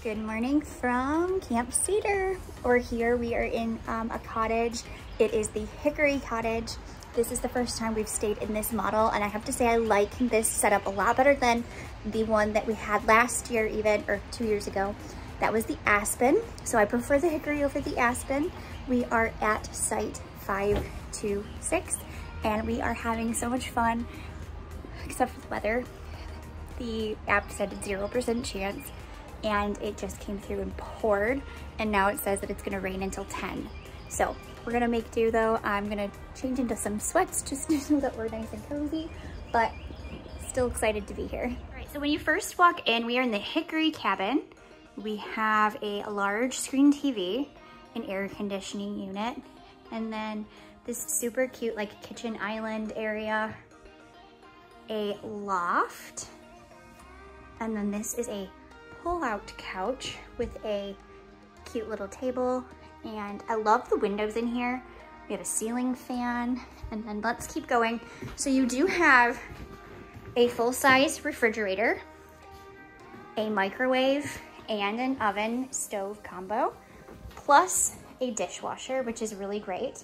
Good morning from Camp Cedar. We're here, we are in a cottage. It is the Hickory Cottage. This is the first time we've stayed in this model, and I have to say I like this setup a lot better than the one that we had last year even, or 2 years ago. That was the Aspen. So I prefer the Hickory over the Aspen. We are at site 526 and we are having so much fun, except for the weather. The app said 0% chance and it just came through and poured, and now it says that it's gonna rain until 10. So we're gonna make do though. I'm gonna change into some sweats just so that we're nice and cozy, but still excited to be here. All right, so when you first walk in, we are in the Hickory Cabin. We have a large screen TV, an air conditioning unit, and then this super cute like kitchen island area, a loft, and then this is a pull-out couch with a cute little table, and I love the windows in here. We have a ceiling fan, and then let's keep going. So you do have a full-size refrigerator, a microwave, and an oven stove combo, plus a dishwasher, which is really great.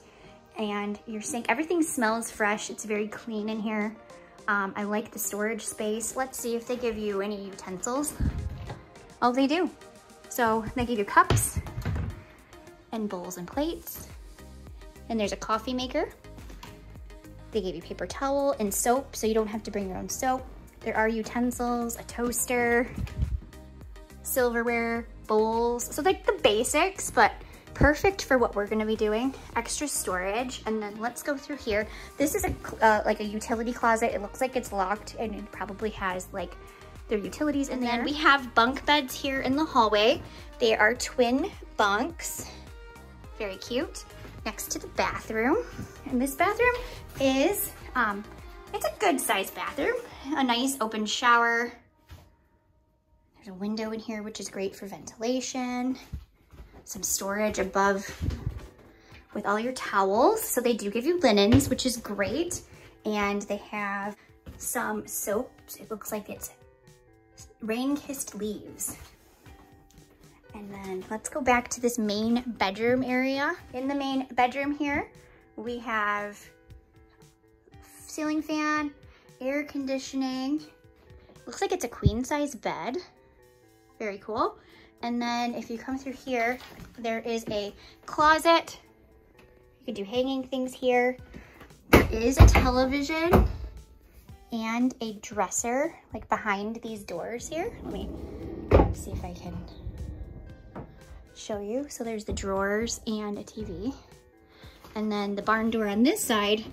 And your sink, everything smells fresh. It's very clean in here. I like the storage space. Let's see if they give you any utensils. Oh, they do. So they give you cups and bowls and plates. And there's a coffee maker. They gave you paper towel and soap, so you don't have to bring your own soap. There are utensils, a toaster, silverware, bowls. So like the basics, but perfect for what we're gonna be doing. Extra storage. And then let's go through here. This is like a utility closet. It looks like it's locked, and it probably has like their utilities in there. And then we have bunk beds here in the hallway. They are twin bunks. Very cute. Next to the bathroom. And this bathroom is, it's a good sized bathroom. A nice open shower. There's a window in here, which is great for ventilation. Some storage above with all your towels. So they do give you linens, which is great. And they have some soaps. It looks like it's rain-kissed leaves. And then let's go back to this main bedroom area. In the main bedroom here, we have ceiling fan, air conditioning. Looks like it's a queen size bed. Very cool. And then if you come through here, there is a closet. You can do hanging things here. There is a television and a dresser like behind these doors here. Let me see if I can show you. So there's the drawers and a TV. And then the barn door on this side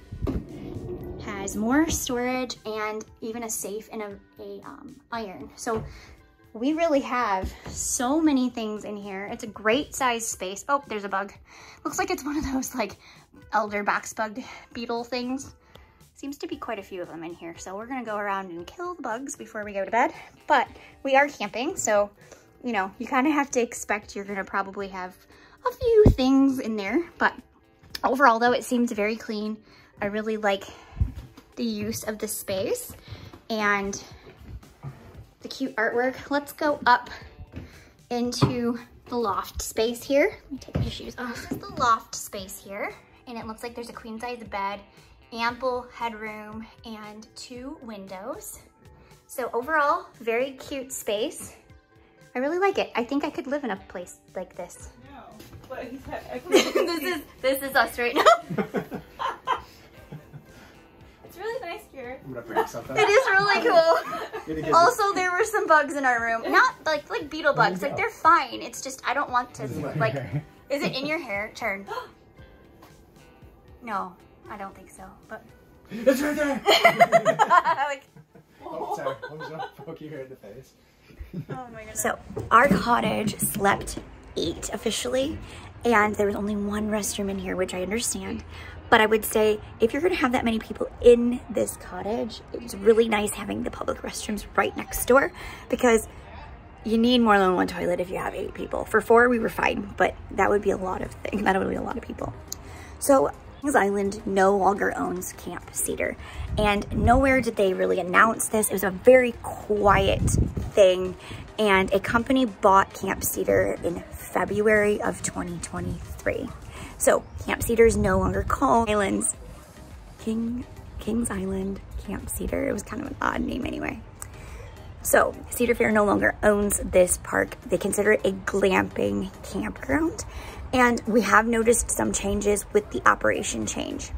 has more storage and even a safe and a iron. So we really have so many things in here. It's a great size space. Oh, there's a bug. Looks like it's one of those like elder box bug beetle things. Seems to be quite a few of them in here. So we're gonna go around and kill the bugs before we go to bed. But we are camping, so you know, you kind of have to expect you're gonna probably have a few things in there. But overall though, it seems very clean. I really like the use of the space and the cute artwork. Let's go up into the loft space here. Let me take my shoes off. This is the loft space here, and it looks like there's a queen size bed, ample headroom, and 2 windows. So overall, very cute space. I really like it. I think I could live in a place like this. No, but he said, this is us right now. It's really nice here. I'm gonna break something. It is really cool. Also, there were some bugs in our room. Not like beetle bugs. Like they're fine. It's just I don't want to like. Is it in your hair? Turn. No, I don't think so. But it's right there. like. Oh, sorry. I was gonna poke you here in the face. Oh my goodness. So our cottage slept 8 officially, and there was only 1 restroom in here, which I understand. But I would say if you're gonna have that many people in this cottage, it's really nice having the public restrooms right next door, because you need more than 1 toilet if you have 8 people. For 4, we were fine, but that would be a lot of things. That would be a lot of people. So Island no longer owns Camp Cedar, and nowhere did they really announce this. It was a very quiet thing, and a company bought Camp Cedar in February of 2023. So Camp Cedar is no longer called Kings Island Camp Cedar. It was kind of an odd name anyway. So Cedar Fair no longer owns this park. They consider it a glamping campground. And we have noticed some changes with the operation change,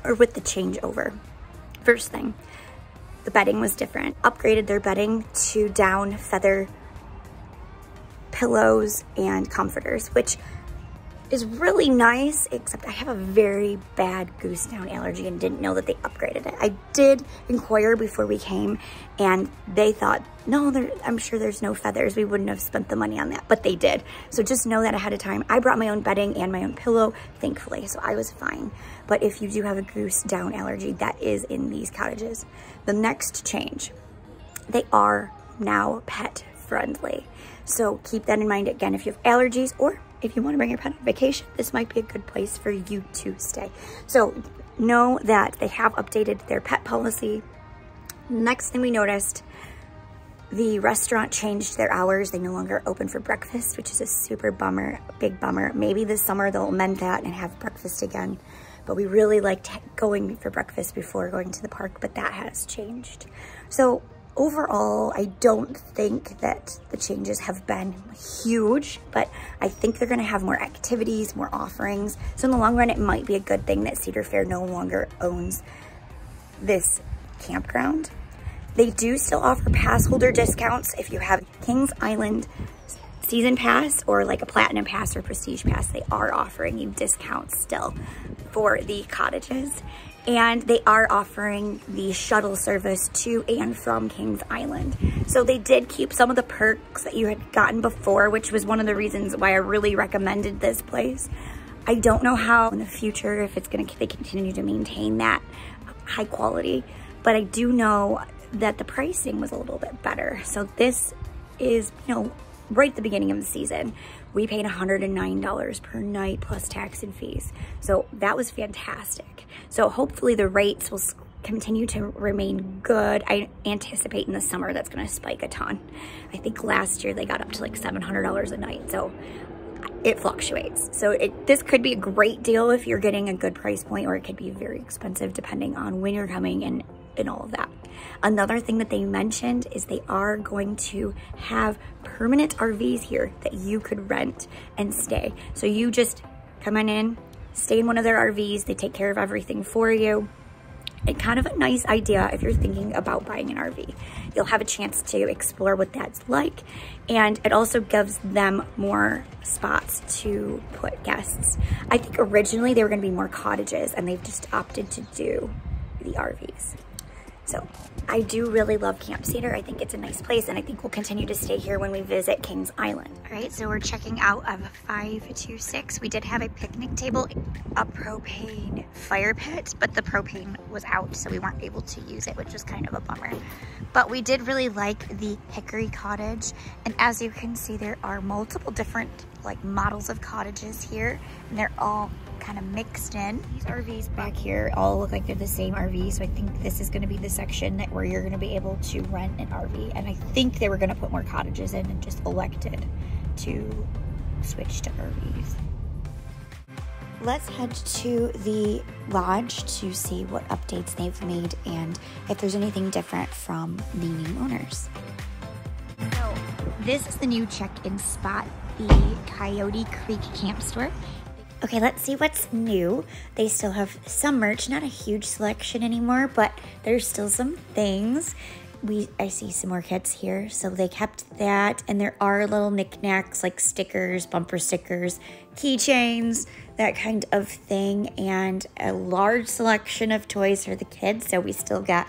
or with the changeover. First thing, the bedding was different. Upgraded their bedding to down feather pillows and comforters, which is really nice, except I have a very bad goose down allergy and didn't know that they upgraded it. I did inquire before we came, and they thought, no, I'm sure there's no feathers. We wouldn't have spent the money on that, but they did. So just know that ahead of time. I brought my own bedding and my own pillow, thankfully, so I was fine. But if you do have a goose down allergy, that is in these cottages. The next change, they are now pet friendly. So keep that in mind. Again, if you have allergies, or if you want to bring your pet on vacation, this might be a good place for you to stay. So know that they have updated their pet policy. Next thing we noticed, the restaurant changed their hours. They no longer open for breakfast, which is a super bummer, big bummer. Maybe this summer they'll amend that and have breakfast again. But we really liked going for breakfast before going to the park, but that has changed. So overall, I don't think that the changes have been huge, but I think they're gonna have more activities, more offerings. So in the long run, it might be a good thing that Cedar Fair no longer owns this campground. They do still offer pass holder discounts. If you have Kings Island season pass or like a platinum pass or prestige pass, they are offering you discounts still for the cottages. And they are offering the shuttle service to and from Kings Island. So they did keep some of the perks that you had gotten before, which was one of the reasons why I really recommended this place. I don't know how in the future, if they continue to maintain that high quality, but I do know that the pricing was a little bit better. So this is, right at the beginning of the season, we paid $109 per night plus tax and fees. So that was fantastic. So hopefully the rates will continue to remain good. I anticipate in the summer that's gonna spike a ton. I think last year they got up to like $700 a night. So it fluctuates. So this could be a great deal if you're getting a good price point, or it could be very expensive depending on when you're coming and all of that. Another thing that they mentioned is they are going to have permanent RVs here that you could rent and stay. So you just come in, stay in one of their RVs. They take care of everything for you. And kind of a nice idea if you're thinking about buying an RV. You'll have a chance to explore what that's like. And it also gives them more spots to put guests. I think originally they were gonna be more cottages, and they've just opted to do the RVs. So I do really love Camp Cedar. I think it's a nice place, and I think we'll continue to stay here when we visit Kings Island. All right, so we're checking out of 526. We did have a picnic table, a propane fire pit, but the propane was out, so we weren't able to use it, which was kind of a bummer. But we did really like the Hickory Cottage, and as you can see, there are multiple different models of cottages here, and they're all kind of mixed in. These RVs back here all look like they're the same RV, so I think this is going to be the section where you're going to be able to rent an RV, and I think they were going to put more cottages in and just elected to switch to RVs. Let's head to the lodge to see what updates they've made and if there's anything different from the new owners. So this is the new check-in spot, the Coyote Creek Camp Store. Okay, let's see what's new. They still have some merch, not a huge selection anymore, but there's still some things. I see some more kits here, so they kept that, and there are little knickknacks like stickers, bumper stickers, keychains, that kind of thing, and a large selection of toys for the kids, so we still got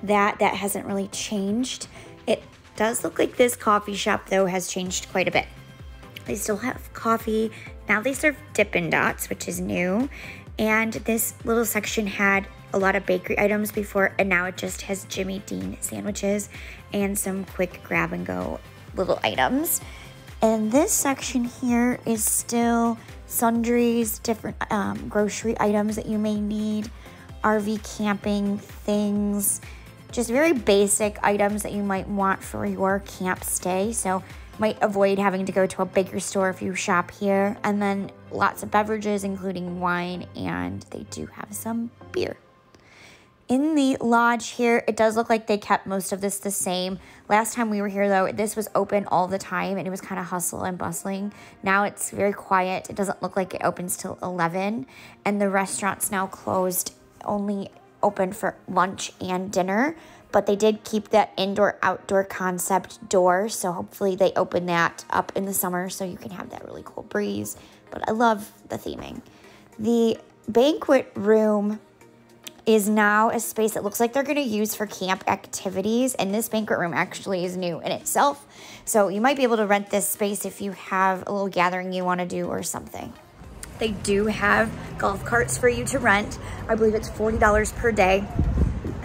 that. That hasn't really changed. It does look like this coffee shop, though, has changed quite a bit. They still have coffee. Now they serve Dippin' Dots, which is new. And this little section had a lot of bakery items before, and now it just has Jimmy Dean sandwiches and some quick grab and go little items. And this section here is still sundries, different grocery items that you may need, RV camping things, just very basic items that you might want for your camp stay. So might avoid having to go to a bigger store if you shop here. And then lots of beverages, including wine, and they do have some beer. In the lodge here, it does look like they kept most of this the same. Last time we were here, though, this was open all the time, and it was kind of hustle and bustling. Now it's very quiet. It doesn't look like it opens till 11, and the restaurant's now closed, only open for lunch and dinner. But they did keep that indoor-outdoor concept door, so hopefully they open that up in the summer so you can have that really cool breeze. But I love the theming. The banquet room is now a space that looks like they're going to use for camp activities, and this banquet room actually is new in itself. So you might be able to rent this space if you have a little gathering you want to do or something. They do have golf carts for you to rent. I believe it's $40 per day.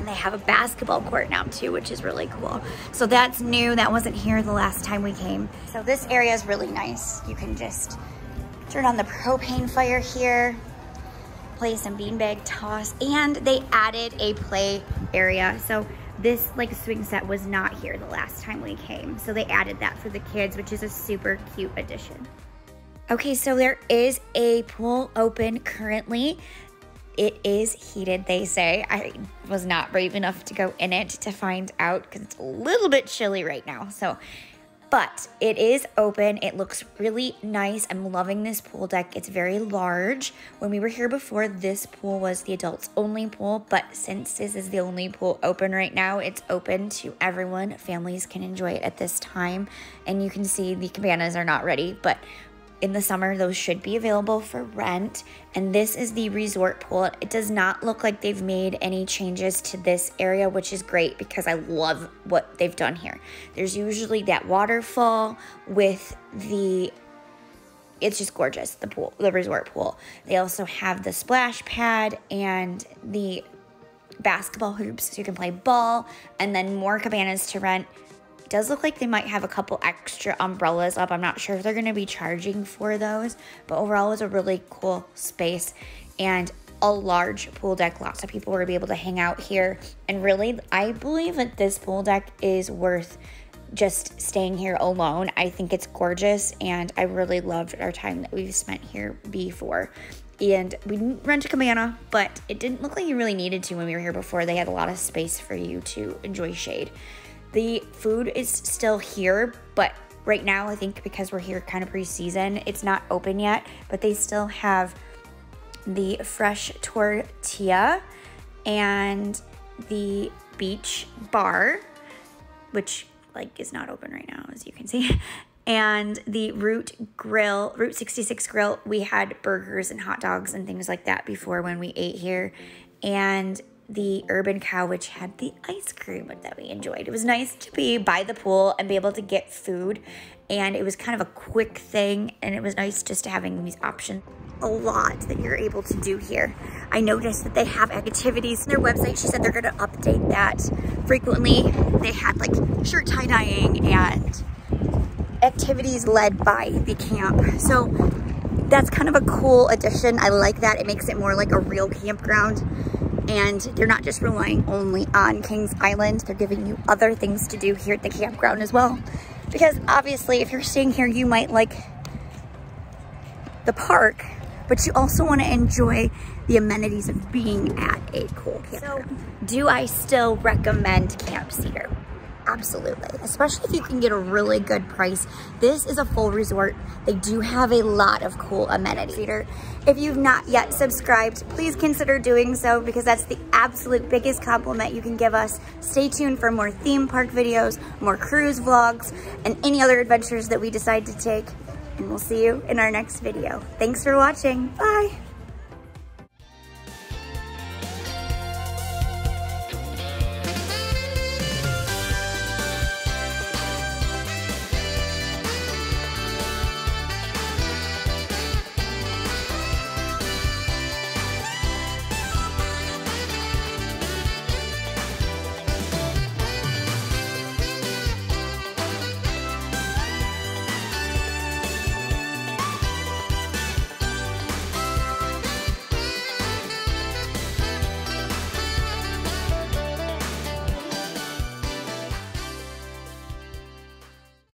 They have a basketball court now too, which is really cool. So that's new. That wasn't here the last time we came. So this area is really nice. You can just turn on the propane fire here, play some beanbag toss, and they added a play area. So this like swing set was not here the last time we came. So they added that for the kids, which is a super cute addition. Okay, so there is a pool open currently. It is heated, they say. I was not brave enough to go in it to find out because it's a little bit chilly right now. But it is open. It looks really nice. I'm loving this pool deck. It's very large. When we were here before, this pool was the adults only pool, but since this is the only pool open right now, it's open to everyone. Families can enjoy it at this time. And you can see the cabanas are not ready, but in the summer, those should be available for rent. And this is the resort pool. It does not look like they've made any changes to this area, which is great because I love what they've done here. There's usually that waterfall with it's just gorgeous, the pool, the resort pool. They also have the splash pad and the basketball hoops so you can play ball, and then more cabanas to rent. Does look like they might have a couple extra umbrellas up. I'm not sure if they're going to be charging for those, but overall it's a really cool space and a large pool deck. Lots of people will be able to hang out here, and really I believe that this pool deck is worth just staying here alone. I think it's gorgeous, and I really loved our time that we've spent here before. And we didn't rent a cabana, but it didn't look like you really needed to when we were here before. They had a lot of space for you to enjoy shade. The food is still here, but right now, I think because we're here kind of pre-season, it's not open yet, but they still have the fresh tortilla and the beach bar, which like is not open right now, as you can see. And the Route 66 Grill, we had burgers and hot dogs and things like that before when we ate here. And the Urban Cow, which had the ice cream that we enjoyed. It was nice to be by the pool and be able to get food, and it was kind of a quick thing, and it was nice just having these options. A lot that you're able to do here. I noticed that they have activities on their website. She said they're gonna update that frequently. They had like shirt tie-dyeing and activities led by the camp. So that's kind of a cool addition. I like that. It makes it more like a real campground. And they're not just relying only on Kings Island. They're giving you other things to do here at the campground as well. Because obviously, if you're staying here, you might like the park, but you also want to enjoy the amenities of being at a cool campground. So, do I still recommend Camp Cedar? Absolutely, especially if you can get a really good price. This is a full resort. They do have a lot of cool amenities. If you've not yet subscribed, please consider doing so because that's the absolute biggest compliment you can give us. Stay tuned for more theme park videos, more cruise vlogs, and any other adventures that we decide to take. And we'll see you in our next video. Thanks for watching. Bye.